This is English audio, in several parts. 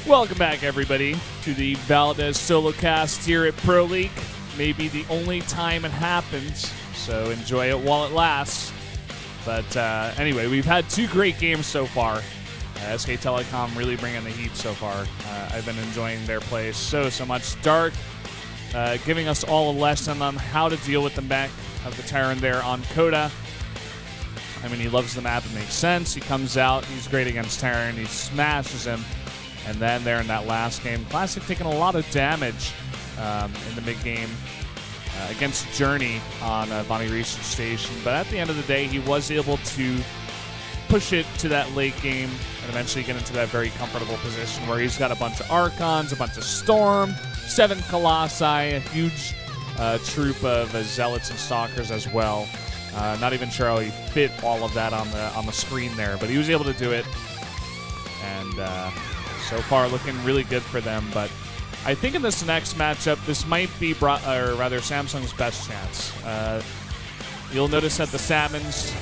Welcome back, everybody, to the Valdez solo cast here at Pro League. Maybe the only time it happens, so enjoy it while it lasts. But anyway, we've had two great games so far. SK Telecom really bringing the heat so far. I've been enjoying their play so much. Dark giving us all a lesson on how to deal with the mech of the Terran there on Coda. I mean, he loves the map. It makes sense. He comes out. He's great against Terran. He smashes him. And then there in that last game, Classic taking a lot of damage in the mid-game against Journey on Bonnie Research Station. But at the end of the day, he was able to push it to that late game and eventually get into that very comfortable position where he's got a bunch of Archons, a bunch of Storm, 7 Colossi, a huge troop of Zealots and Stalkers as well. Not even sure how he fit all of that on the screen there, but he was able to do it. And so far, looking really good for them. But I think in this next matchup, this might be Samsung's best chance. You'll notice that the Salmons.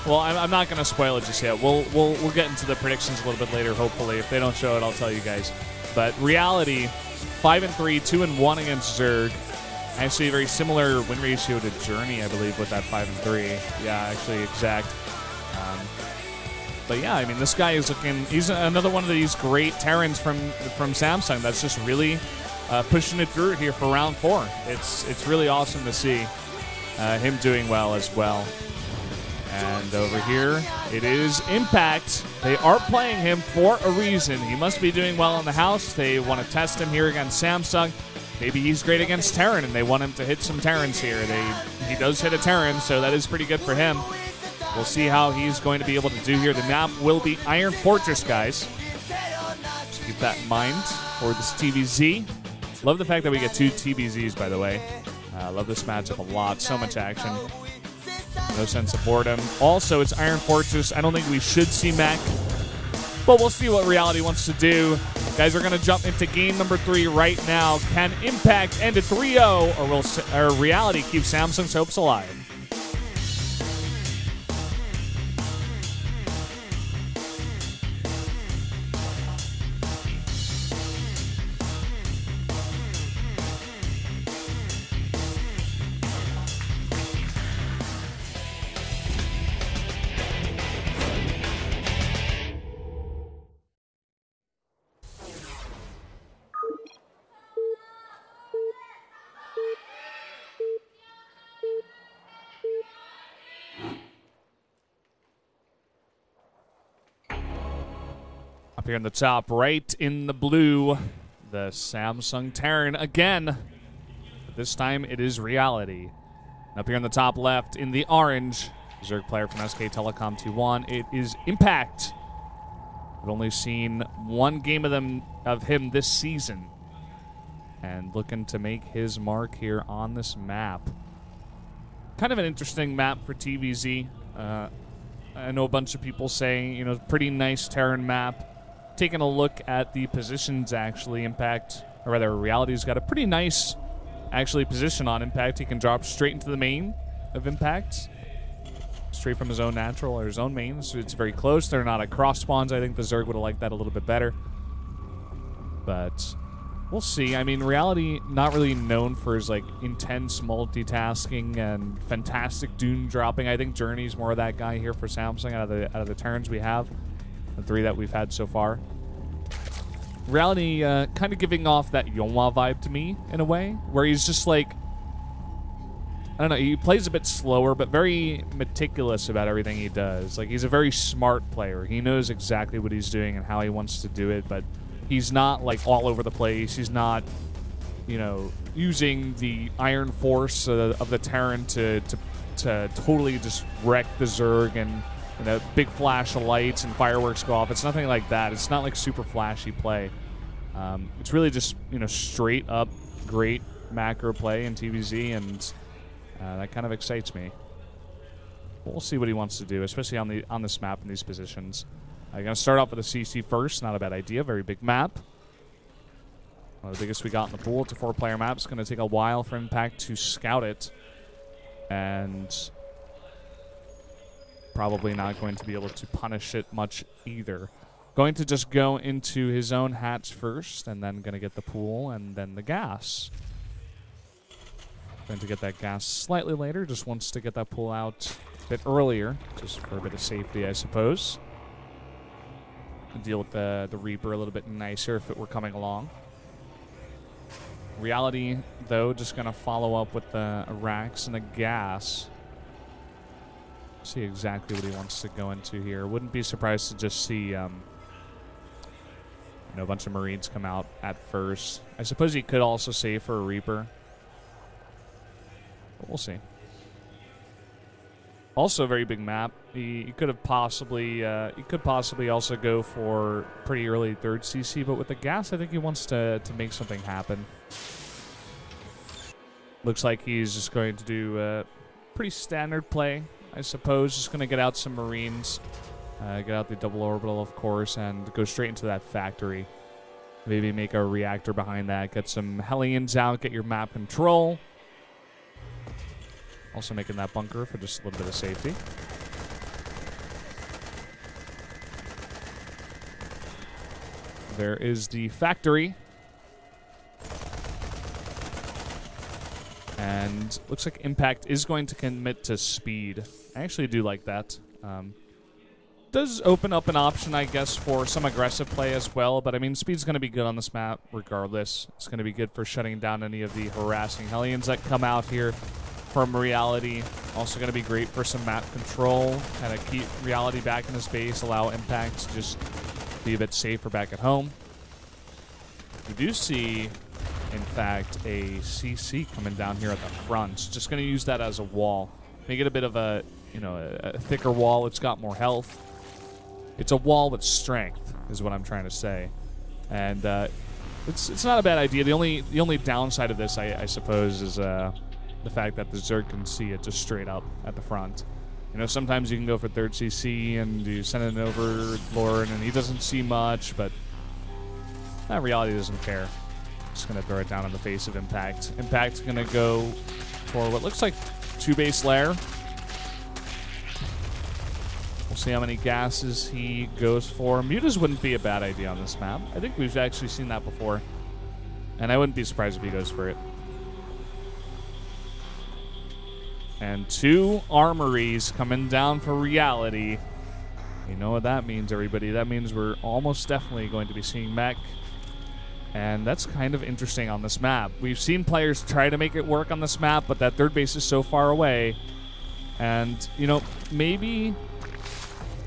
Well, I'm not going to spoil it just yet. We'll get into the predictions a little bit later. Hopefully, if they don't show it, I'll tell you guys. But reality, 5-3, 2-1 against Zerg. Actually, a very similar win ratio to Journey, I believe, with that 5-3. Yeah, actually, exact. But yeah, I mean, this guy is looking—he's another one of these great Terrans from Samsung that's just really pushing it through here for round 4. It's really awesome to see him doing well as well. And over here, it is Impact. They are playing him for a reason. He must be doing well in the house. They want to test him here against Samsung. Maybe he's great against Terran, and they want him to hit some Terrans here. He does hit a Terran, so that is pretty good for him. We'll see how he's going to be able to do here. The map will be Iron Fortress, guys. Just keep that in mind for this TVZ. Love the fact that we get 2 TVZs, by the way. Love this matchup a lot. So much action. No sense of boredom. Also, it's Iron Fortress. I don't think we should see mech, but we'll see what Reality wants to do. Guys, we're going to jump into game number 3 right now. Can Impact end at 3-0, or will Reality keep Samsung's hopes alive? Up here in the top right in the blue, the Samsung Terran again. But this time it is Reality. And up here in the top left in the orange, Zerg player from SK Telecom 2-1, it is Impact. I've only seen one game of him this season. And looking to make his mark here on this map. Kind of an interesting map for TVZ. I know a bunch of people saying, you know, pretty nice Terran map. Taking a look at the positions, actually, Impact, or rather, Reality's got a pretty nice, actually, position on Impact. He can drop straight into the main of Impact, straight from his own natural or his own main, so it's very close. They're not at cross spawns. I think the Zerg would have liked that a little bit better. But we'll see. I mean, Reality, not really known for his, like, intense multitasking and fantastic Dune dropping. I think Journey's more of that guy here for Samsung out of the turns we have. The 3 that we've had so far. Reality kind of giving off that Yonhwa vibe to me, in a way, where he's just like, I don't know, he plays a bit slower, but very meticulous about everything he does. Like, he's a very smart player. He knows exactly what he's doing and how he wants to do it, but he's not, like, all over the place. He's not, you know, using the iron force of the Terran to totally just wreck the Zerg and a big flash of lights and fireworks go off. It's nothing like that. It's not like super flashy play. It's really just, you know, straight up great macro play in TVZ, and that kind of excites me. We'll see what he wants to do, especially on this map in these positions. I'm going to start off with a CC first. Not a bad idea. Very big map. One of the biggest we got in the pool. It's a 4-player map. It's going to take a while for Impact to scout it. And probably not going to be able to punish it much either. Going to just go into his own hatch first, and then going to get the pool, and then the gas. Going to get that gas slightly later, just wants to get that pool out a bit earlier, just for a bit of safety, I suppose. Deal with the Reaper a little bit nicer if it were coming along. Reality, though, just going to follow up with the racks and the gas. See exactly what he wants to go into here. Wouldn't be surprised to just see a bunch of Marines come out at first. I suppose he could also save for a Reaper. But we'll see. Also a very big map. He could have possibly also go for pretty early 3rd CC, but with the gas, I think he wants to make something happen. Looks like he's just going to do a pretty standard play, I suppose. Just going to get out some Marines, get out the double orbital, of course, and go straight into that factory. Maybe make a reactor behind that, get some Hellions out, get your map control. Also making that bunker for just a little bit of safety. There is the factory. And looks like Impact is going to commit to speed. I actually do like that. Does open up an option, I guess, for some aggressive play as well. But, I mean, speed's going to be good on this map regardless. It's going to be good for shutting down any of the harassing Hellions that come out here from Reality. Also going to be great for some map control. Kind of keep Reality back in his base. Allow Impact to just be a bit safer back at home. We do see, in fact, a CC coming down here at the front. Just going to use that as a wall. Make it a bit of a, a thicker wall. It's got more health. It's a wall with strength, is what I'm trying to say. And it's not a bad idea. The only downside of this, I suppose, is the fact that the Zerg can see it just straight up at the front. Sometimes you can go for 3rd CC and you send it over Lord, and he doesn't see much, but that Reality doesn't care. Just going to throw it down in the face of Impact. Impact's going to go for what looks like 2 base lair. We'll see how many gases he goes for. Mutas wouldn't be a bad idea on this map. I think we've actually seen that before. And I wouldn't be surprised if he goes for it. And 2 armories coming down for Reality. You know what that means, everybody. That means we're almost definitely going to be seeing mech. And that's kind of interesting on this map. We've seen players try to make it work on this map, but that 3rd base is so far away. And, maybe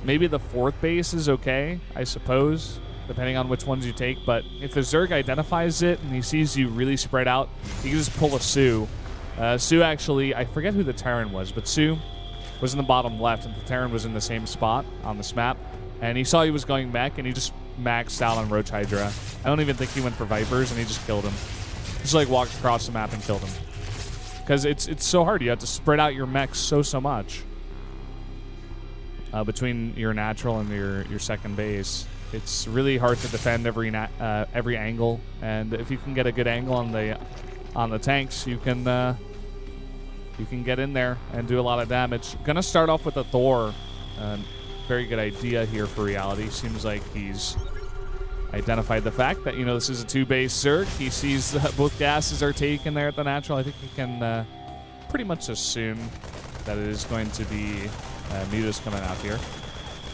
the 4th base is okay, I suppose, depending on which ones you take. But if the Zerg identifies it and he sees you really spread out, he can just pull a Sue. Sue actually, I forget who the Terran was, but Sue was in the bottom left, and the Terran was in the same spot on this map. And he saw he was going mech, and he just maxed out on Roach Hydra. I don't even think he went for Vipers, and he just killed him. Just walked across the map and killed him. Because it's so hard. You have to spread out your mechs so much. Between your natural and your 2nd base. It's really hard to defend every angle. And if you can get a good angle on the tanks, you can get in there and do a lot of damage. Gonna start off with a Thor. Very good idea here for Reality. Seems like he's identified the fact that, this is a 2-base Zerg. He sees both gases are taken there at the natural. I think he can pretty much assume that it is going to be Mutas coming out here.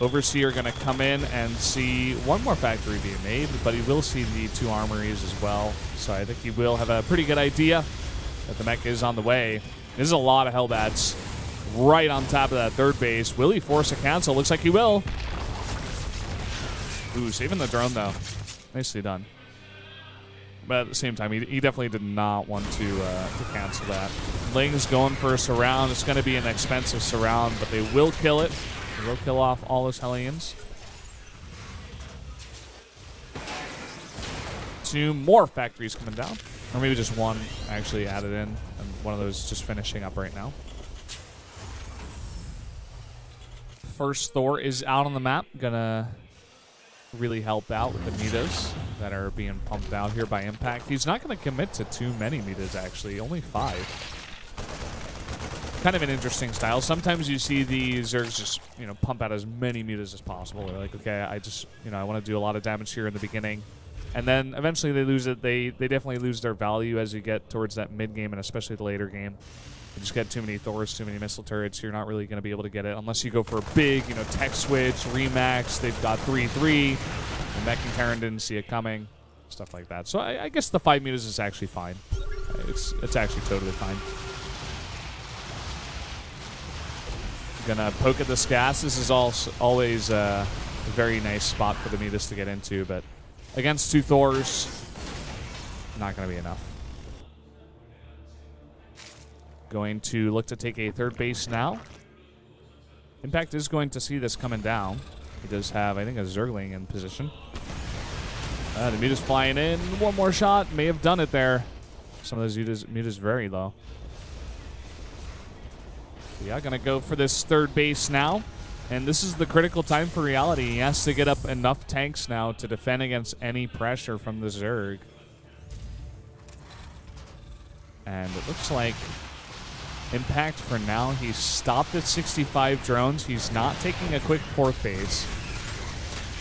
Overseer going to come in and see one more factory being made, but he will see the 2 armories as well. So I think he will have a pretty good idea that the mech is on the way. There's a lot of Hellbats right on top of that 3rd base. Will he force a cancel? Looks like he will. Ooh, saving the drone, though. Nicely done. But at the same time, he definitely did not want to cancel that. Ling's going for a surround. It's going to be an expensive surround, but they will kill it. They will kill off all those Hellions. 2 more factories coming down. Or maybe just 1 actually added in, and one of those just finishing up right now. First Thor is out on the map. Gonna really help out with the Mitas that are being pumped out here by Impact. He's not going to commit to too many Mitas, actually. Only 5. kind of an interesting style. Sometimes you see the Zergs just, you know, pump out as many mutas as possible. They're like, okay, I just, you know, I want to do a lot of damage here in the beginning. And then eventually they lose it. They definitely lose their value as you get towards that mid game and especially the later game. You just get too many Thors, too many missile turrets. You're not really going to be able to get it unless you go for a big, you know, tech switch, remax. They've got 3-3. And Mech and Terran didn't see it coming. Stuff like that. So I guess the 5 mutas is actually fine. It's actually totally fine. Gonna poke at this gas. This is always a very nice spot for the mutas to get into, but against 2 Thors, not gonna be enough. Going to look to take a third base now. Impact is going to see this coming down. He does have, I think, a Zergling in position. The muta's flying in. One more shot. May have done it there. Some of those mutas very low. Yeah, gonna go for this third base now. And this is the critical time for Reality. He has to get up enough tanks now to defend against any pressure from the Zerg. And it looks like Impact for now. He's stopped at 65 drones. He's not taking a quick 4th base.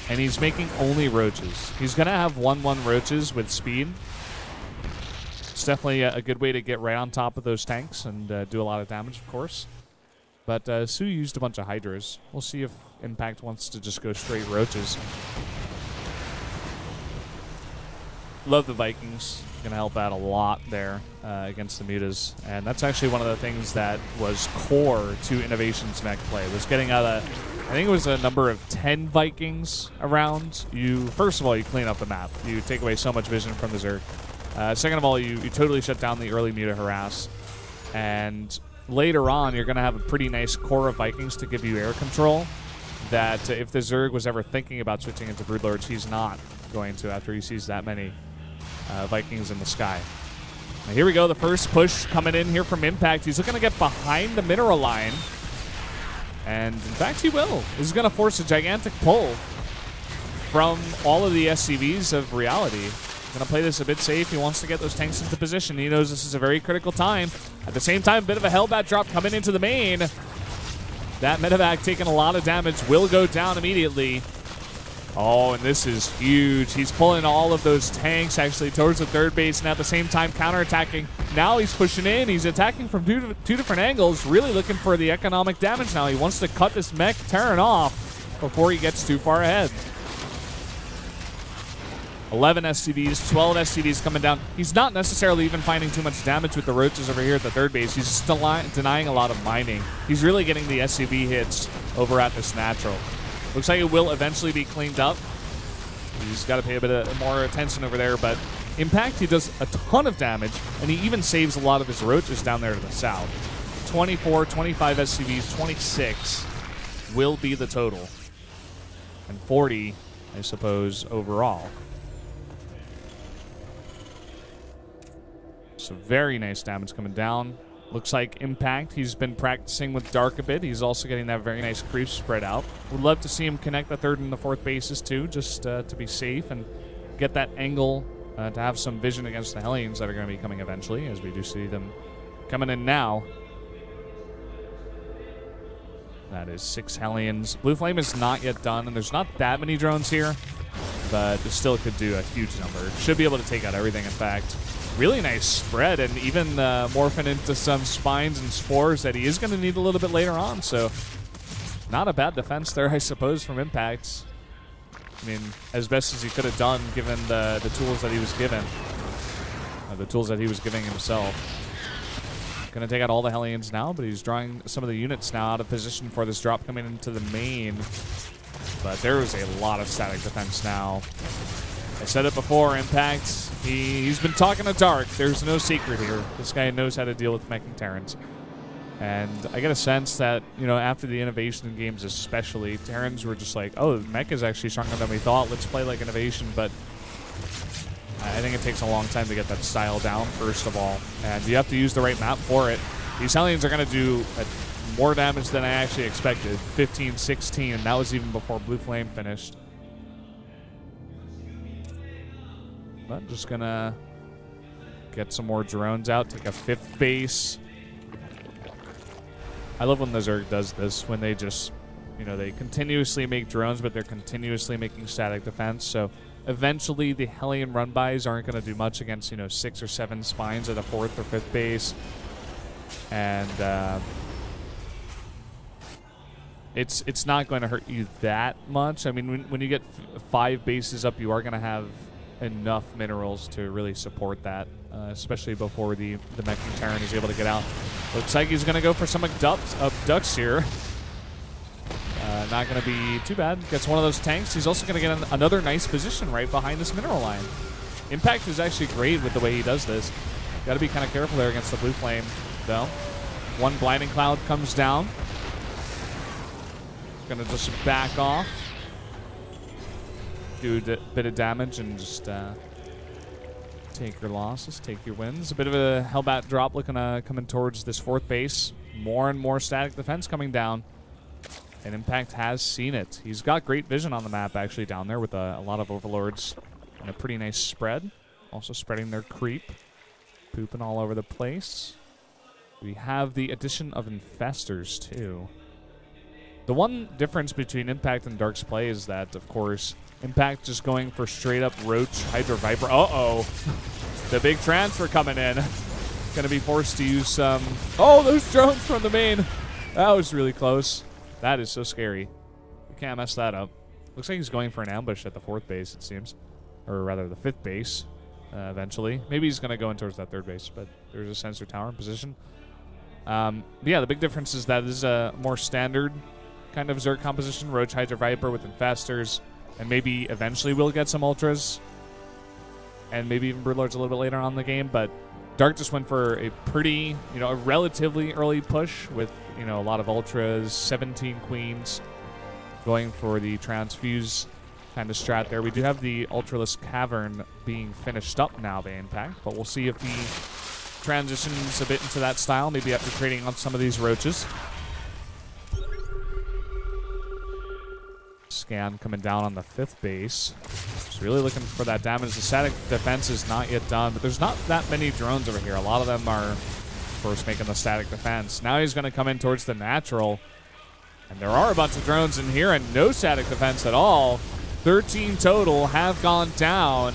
And he's making only roaches. He's gonna have 1-1 roaches with speed. It's definitely a good way to get right on top of those tanks and do a lot of damage, of course. But Su used a bunch of Hydras. We'll see if Impact wants to just go straight roaches. Love the Vikings. Going to help out a lot there against the mutas. And that's actually one of the things that was core to Innovation's mech play. Was getting out I think it was a number of 10 Vikings around. First of all, you clean up the map. You take away so much vision from the Zerg. Second of all, you totally shut down the early muta harass. And later on, you're going to have a pretty nice core of Vikings to give you air control that if the Zerg was ever thinking about switching into Broodlords, he's not going to after he sees that many Vikings in the sky. Now here we go, the first push coming in here from Impact. He's looking to get behind the mineral line. And in fact, he will. This is going to force a gigantic pull from all of the SCVs of Reality. Going to play this a bit safe. He wants to get those tanks into position. He knows this is a very critical time. At the same time, a bit of a Hellbat drop coming into the main. That medevac taking a lot of damage will go down immediately. Oh, and this is huge. He's pulling all of those tanks actually towards the third base and at the same time counterattacking. Now he's pushing in. He's attacking from two different angles, really looking for the economic damage now. He wants to cut this mech Terran off before he gets too far ahead. 11 SCVs, 12 SCVs coming down. He's not necessarily even finding too much damage with the roaches over here at the third base. He's just denying a lot of mining. He's really getting the SCV hits over at this natural. Looks like it will eventually be cleaned up. He's got to pay a bit more attention over there, but Impact, he does a ton of damage, and he even saves a lot of his roaches down there to the south. 24, 25 SCVs, 26 will be the total. And 40, I suppose, overall. So very nice damage coming down. Looks like Impact, he's been practicing with Dark a bit. He's also getting that very nice creep spread out. Would love to see him connect the third and the fourth bases too, just to be safe and get that angle to have some vision against the Hellions that are going to be coming eventually, as we do see them coming in now. That is 6 Hellions. Blue Flame is not yet done, and there's not that many drones here, but it still could do a huge number. Should be able to take out everything, in fact. Really nice spread, and even morphing into some spines and spores that he is going to need a little bit later on. So not a bad defense there, I suppose, from Impact. I mean, as best as he could have done given the tools that he was given. The tools that he was giving himself. Going to take out all the Hellions now, but he's drawing some of the units now out of position for this drop coming into the main. But there was a lot of static defense now. I said it before, Impact, he's been talking to Dark. There's no secret here. This guy knows how to deal with mech and Terrans. And I get a sense that, you know, after the Innovation games especially, Terrans were just like, oh, mech is actually stronger than we thought. Let's play like Innovation. But I think it takes a long time to get that style down, first of all. And you have to use the right map for it. These Hellions are going to do more damage than I actually expected. 15, 16, and that was even before Blue Flame finished. But just gonna get some more drones out, take a 5th base. I love when the Zerg does this, when they just, you know, they continuously make drones, but they're continuously making static defense. So eventually the Hellion run-bys aren't going to do much against, you know, 6 or 7 spines at a 4th or 5th base. And it's not going to hurt you that much. I mean, when you get 5 bases up, you are going to have enough minerals to really support that, especially before the Meching Terran is able to get out. Looks like he's going to go for some abducts here. Not going to be too bad. Gets one of those tanks. He's also going to get another nice position right behind this mineral line. Impact is actually great with the way he does this. Got to be kind of careful there against the blue flame, though. One blinding cloud comes down. Going to just back off. Do a bit of damage and just take your losses, take your wins. A bit of a Hellbat drop looking coming towards this 4th base. More and more static defense coming down. And Impact has seen it. He's got great vision on the map actually down there with a lot of overlords and a pretty nice spread. Also spreading their creep. Pooping all over the place. We have the addition of infestors too. The one difference between Impact and Dark's play is that, of course, Impact just going for straight up Roach, Hydra Viper. Uh-oh. The big transfer coming in. Going to be forced to use some... Oh, those drones from the main. That was really close. That is so scary. You can't mess that up. Looks like he's going for an ambush at the 4th base, it seems. Or rather, the 5th base, eventually. Maybe he's going to go in towards that 3rd base, but there's a sensor tower in position. Yeah, the big difference is that this is a more standard kind of Zerg composition. Roach, Hydra Viper with infestors. And maybe eventually we'll get some Ultras. And maybe even Broodlords a little bit later on in the game. But Dark just went for a pretty, you know, a relatively early push with, you know, a lot of Ultras, 17 Queens, going for the Transfuse kind of strat there. We do have the Ultraless Cavern being finished up now by Impact, but we'll see if he transitions a bit into that style, maybe after trading on some of these Roaches. Scan coming down on the 5th base. Just really looking for that damage. The static defense is not yet done, but there's not that many drones over here. A lot of them are, of course, making the static defense. Now he's going to come in towards the natural, and there are a bunch of drones in here and no static defense at all. 13 total have gone down.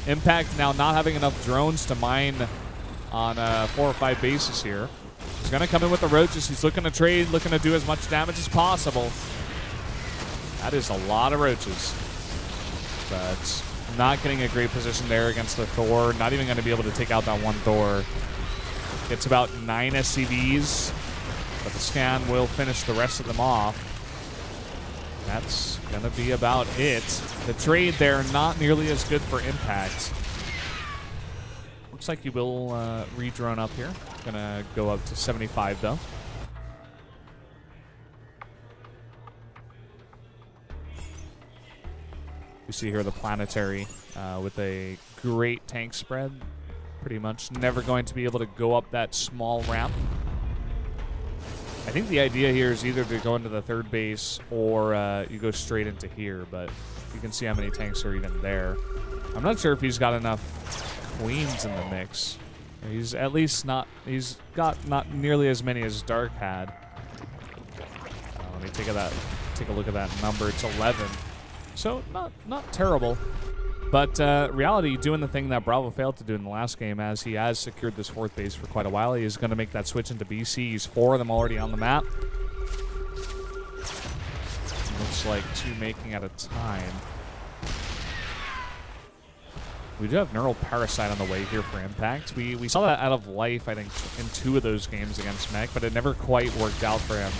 Impact now not having enough drones to mine on 4 or 5 bases here. He's going to come in with the Roaches. He's looking to trade, looking to do as much damage as possible. That is a lot of Roaches. But not getting a great position there against the Thor. Not even going to be able to take out that one Thor. Gets about 9 SCVs, but the scan will finish the rest of them off. That's going to be about it. The trade there, not nearly as good for Impact. Looks like he will re-drone up here. Going to go up to 75, though. You see here the Planetary with a great tank spread. Pretty much never going to be able to go up that small ramp. I think the idea here is either to go into the 3rd base or you go straight into here, but you can see how many tanks are even there. I'm not sure if he's got enough Queens in the mix. He's at least not, he's got not nearly as many as Dark had. Let me take a look at that number. It's 11. So not terrible. But Reality doing the thing that Bravo failed to do in the last game, as he has secured this 4th base for quite a while. He is going to make that switch into BC. He's 4 of them already on the map. Looks like 2 making at a time. We do have Neural Parasite on the way here for Impact. We saw that out of life, I think, in 2 of those games against Mech, but it never quite worked out for him.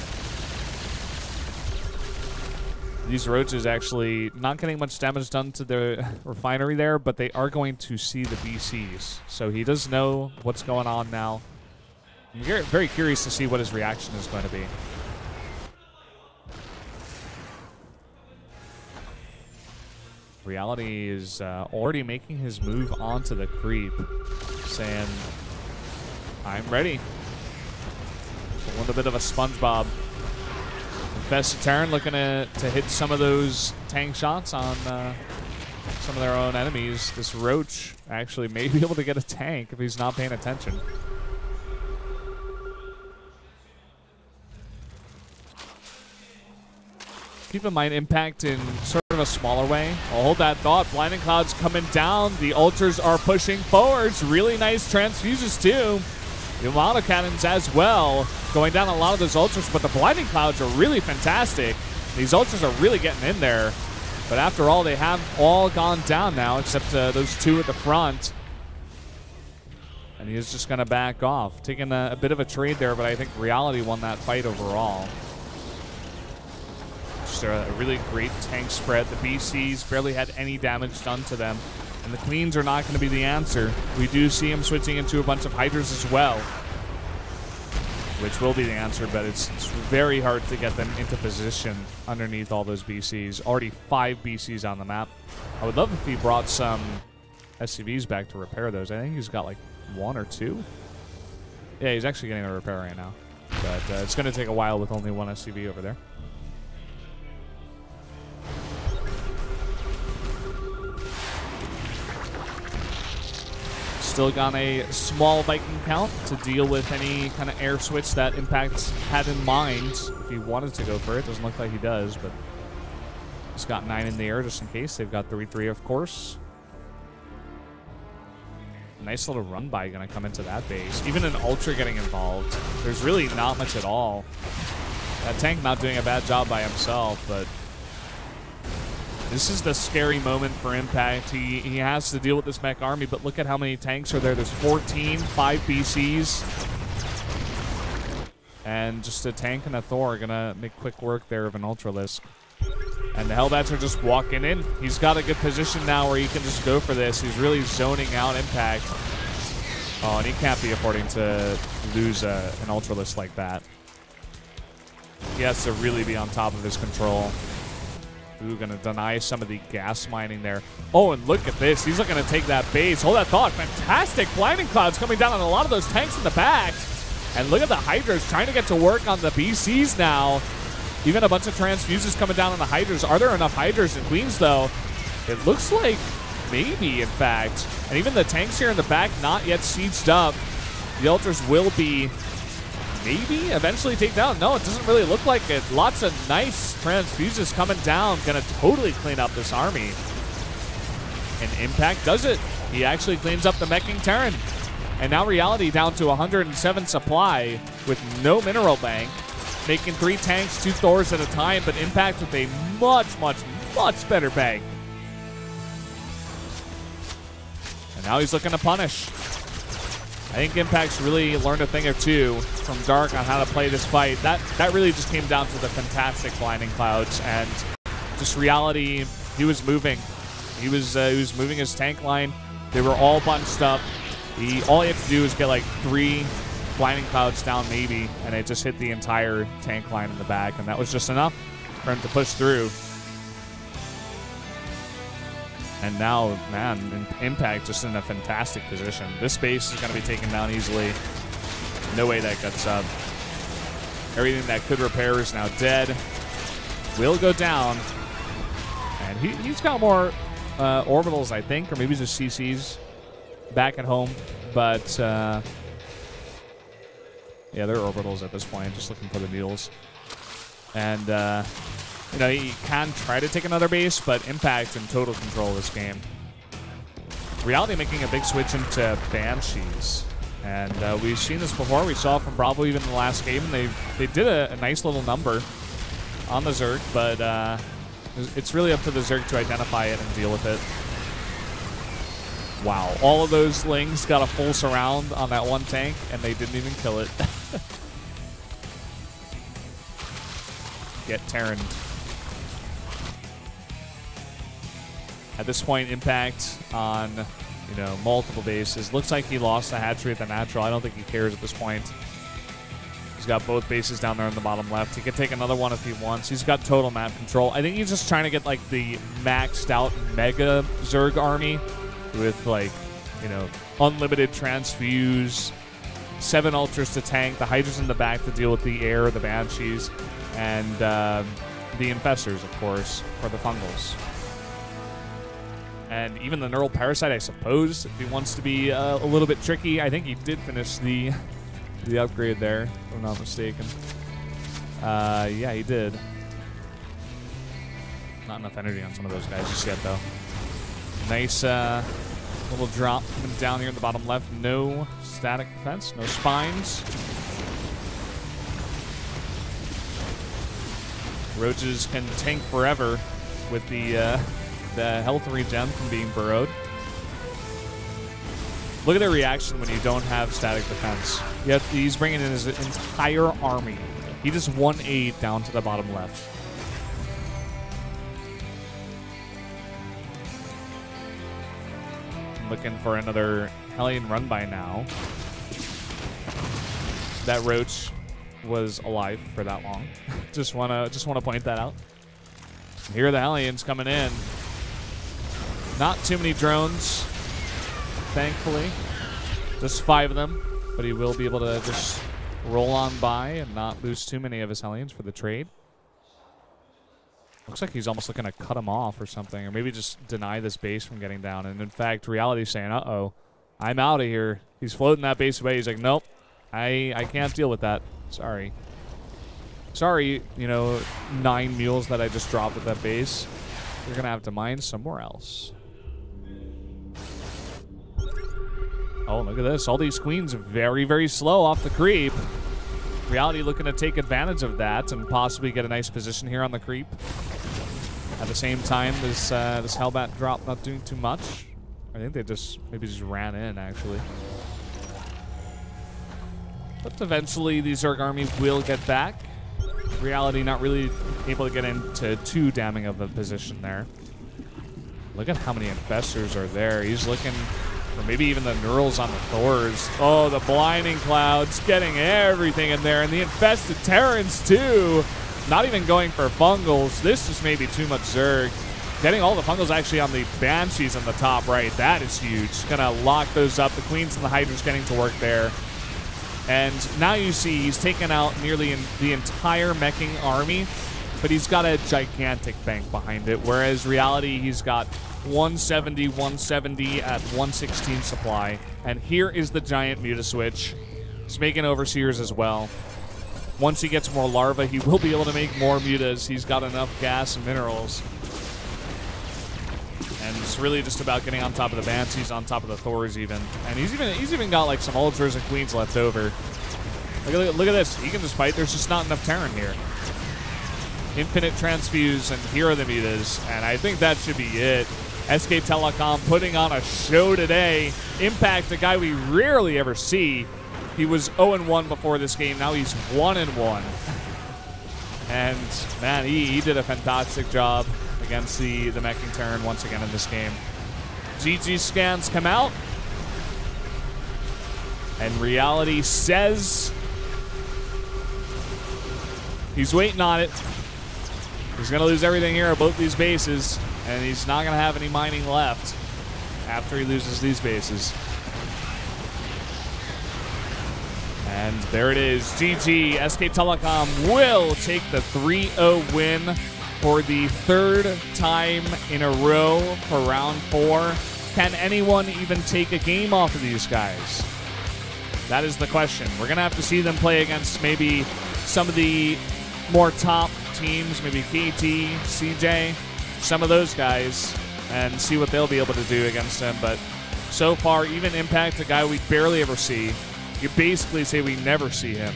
These Roaches actually not getting much damage done to the refinery there, but they are going to see the BCs. So he does know what's going on now. I'm very curious to see what his reaction is going to be. Reality is already making his move onto the creep, saying, I'm ready. A little bit of a SpongeBob. Infested Terran looking to hit some of those tank shots on some of their own enemies. This Roach actually may be able to get a tank if he's not paying attention. keep in mind Impact in sort of a smaller way. I'll hold that thought. Blinding Cloud's coming down. The Ultras are pushing forwards. Really nice transfuses too. The auto cannons as well, going down a lot of those Ultras, but the Blinding Clouds are really fantastic. These Ultras are really getting in there. But after all, they have all gone down now, except those two at the front. And he is just going to back off. Taking a bit of a trade there, but I think Reality won that fight overall. Just a really great tank spread. The BCs barely had any damage done to them. And the Queens are not going to be the answer. We do see him switching into a bunch of Hydras as well, which will be the answer, but it's very hard to get them into position underneath all those BCs. Already 5 BCs on the map. I would love if he brought some SCVs back to repair those. I think he's got like 1 or 2. Yeah, he's actually getting a repair right now. But it's going to take a while with only 1 SCV over there. Still got a small Viking count to deal with any kind of air switch that Impact had in mind if he wanted to go for it. Doesn't look like he does, but he's got 9 in the air just in case. They've got 3-3, of course. Nice little run by going to come into that base. Even an Ultra getting involved. There's really not much at all. That tank not doing a bad job by himself, but this is the scary moment for Impact. He has to deal with this mech army, but look at how many tanks are there. There's 14, 5 BCs. And just a tank and a Thor are going to make quick work there of an Ultralisk. And the Hellbats are just walking in. He's got a good position now where he can just go for this. He's really zoning out Impact. Oh, and he can't be affording to lose an Ultralisk like that. He has to really be on top of his control. Ooh, gonna deny some of the gas mining there. Oh, and look at this. He's looking to take that base. Hold that thought. Fantastic Blinding Clouds coming down on a lot of those tanks in the back. And look at the Hydras trying to get to work on the BCs now. Even a bunch of transfuses coming down on the Hydras. Are there enough Hydras and Queens, though? It looks like maybe, in fact. And even the tanks here in the back not yet sieged up. The Ultras will be maybe eventually take down. No, it doesn't really look like it. Lots of nice transfuses coming down. Gonna totally clean up this army. And Impact does it. He actually cleans up the Meching Terran. And now Reality down to 107 supply with no mineral bank. Making 3 tanks, 2 Thors at a time, but Impact with a much better bank. And now he's looking to punish. I think Impact's really learned a thing or two from Dark on how to play this fight. That really just came down to the fantastic Blinding Clouds and just Reality. He was moving. He was moving his tank line. They were all bunched up. All he had to do was get like 3 Blinding Clouds down maybe, and it just hit the entire tank line in the back, and that was just enough for him to push through. And now, man, Impact just in a fantastic position. This base is going to be taken down easily. No way that gets up. Everything that could repair is now dead. Will go down. And he's got more orbitals, I think, or maybe just CCs back at home. But, yeah, they're orbitals at this point, just looking for the mules. And, you know, he can try to take another base, but Impact in total control of this game. Reality making a big switch into Banshees. And we've seen this before. We saw it from Bravo even in the last game. And they did a nice little number on the Zerg, but it's really up to the Zerg to identify it and deal with it. Wow, all of those Lings got a full surround on that one tank, and they didn't even kill it. Get Terran. At this point, Impact on, you know, multiple bases. Looks like he lost a hatchery at the natural. I don't think he cares at this point. He's got both bases down there in the bottom left. He can take another one if he wants. He's got total map control. I think he's just trying to get, like, the maxed out Mega Zerg army with, like, you know, unlimited transfuse, 7 Ultras to tank, the Hydras in the back to deal with the air, the Banshees, and the Infestors, of course, for the Fungals. And even the Neural Parasite, I suppose, if he wants to be a little bit tricky. I think he did finish the upgrade there, if I'm not mistaken. Yeah, he did. Not enough energy on some of those guys just yet, though. Nice little drop coming down here in the bottom left. No static defense, no spines. Roaches can tank forever with the health regen from being burrowed. Look at their reaction when you don't have static defense. Yet he's bringing in his entire army. He just 1-8 down to the bottom left. Looking for another Hellion run by now. That Roach was alive for that long. just wanna point that out. Here are the Hellions coming in. Not too many drones, thankfully. Just 5 of them, but he will be able to just roll on by and not lose too many of his Hellions for the trade. Looks like he's almost looking to cut him off or something, or maybe just deny this base from getting down. And in fact, Reality's saying, uh-oh, I'm out of here. He's floating that base away. He's like, nope, I can't deal with that. Sorry. Sorry, you know, 9 mules that I just dropped at that base. You're going to have to mine somewhere else. Oh, look at this. All these queens very, very slow off the creep. Reality looking to take advantage of that and possibly get a nice position here on the creep. At the same time, this Hellbat drop not doing too much. I think they maybe just ran in, actually. But eventually, the Zerg army will get back. Reality not really able to get into too damning of a position there. Look at how many infestors are there. He's looking for maybe even the Neurals on the Thors. Oh, the Blinding Clouds getting everything in there. And the infested Terrans, too. Not even going for fungals. This just may be too much Zerg. Getting all the fungals actually on the Banshees on the top right. That is huge. Gonna lock those up. The Queens and the Hydras getting to work there. And now you see he's taken out nearly the entire meching army, but he's got a gigantic bank behind it, whereas Reality, he's got 170, 170 at 116 supply. And here is the giant Mutaswitch. He's making Overseers as well. Once he gets more larvae, he will be able to make more mutas. He's got enough gas and minerals. And it's really just about getting on top of the Banshees, on top of the Thors even. And he's even got like some Ultras and Queens left over. Look at this. He can just fight. There's just not enough Terran here. Infinite Transfuse, and here are the mutas. And I think that should be it. SK Telecom putting on a show today. Impact, a guy we rarely ever see. He was 0-1 before this game. Now he's 1-1. And, man, he did a fantastic job against the meching Terran once again in this game. GG scans come out. And Reality says he's waiting on it. He's going to lose everything here at both these bases, and he's not going to have any mining left after he loses these bases. And there it is. GG. SK Telecom will take the 3-0 win for the 3rd time in a row for round 4. Can anyone even take a game off of these guys? That is the question. We're going to have to see them play against maybe some of the more top teams, maybe KT, CJ, some of those guys, and see what they'll be able to do against them. But so far, even Impact, a guy we barely ever see, you basically say we never see him,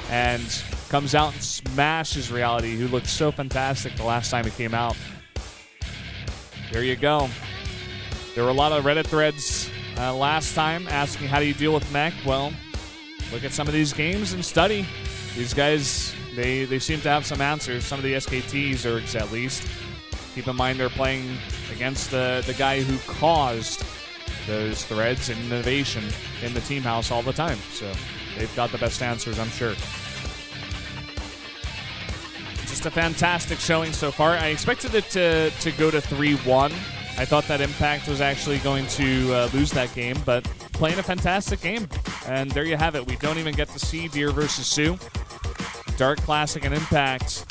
and comes out and smashes Reality, who looked so fantastic the last time he came out. There you go. There were a lot of Reddit threads last time asking, how do you deal with mech? Well, look at some of these games and study. These guys, they seem to have some answers. Some of the SKT Zergs, at least. Keep in mind they're playing against the guy who caused those threads and innovation in the team house all the time. So they've got the best answers, I'm sure. Just a fantastic showing so far. I expected it to go to 3-1. I thought that Impact was actually going to lose that game, but playing a fantastic game. And there you have it. We don't even get to see Deer versus Sioux. Dark Classic and Impact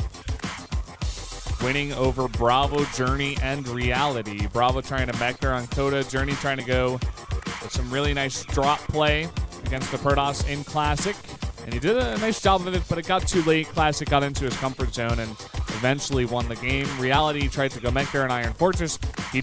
winning over Bravo, Journey, and Reality. Bravo trying to mech there on Coda. Journey trying to go with some really nice drop play against the Protoss in Classic. And he did a nice job of it, but it got too late. Classic got into his comfort zone, and eventually won the game. Reality tried to go mech there in Iron Fortress. He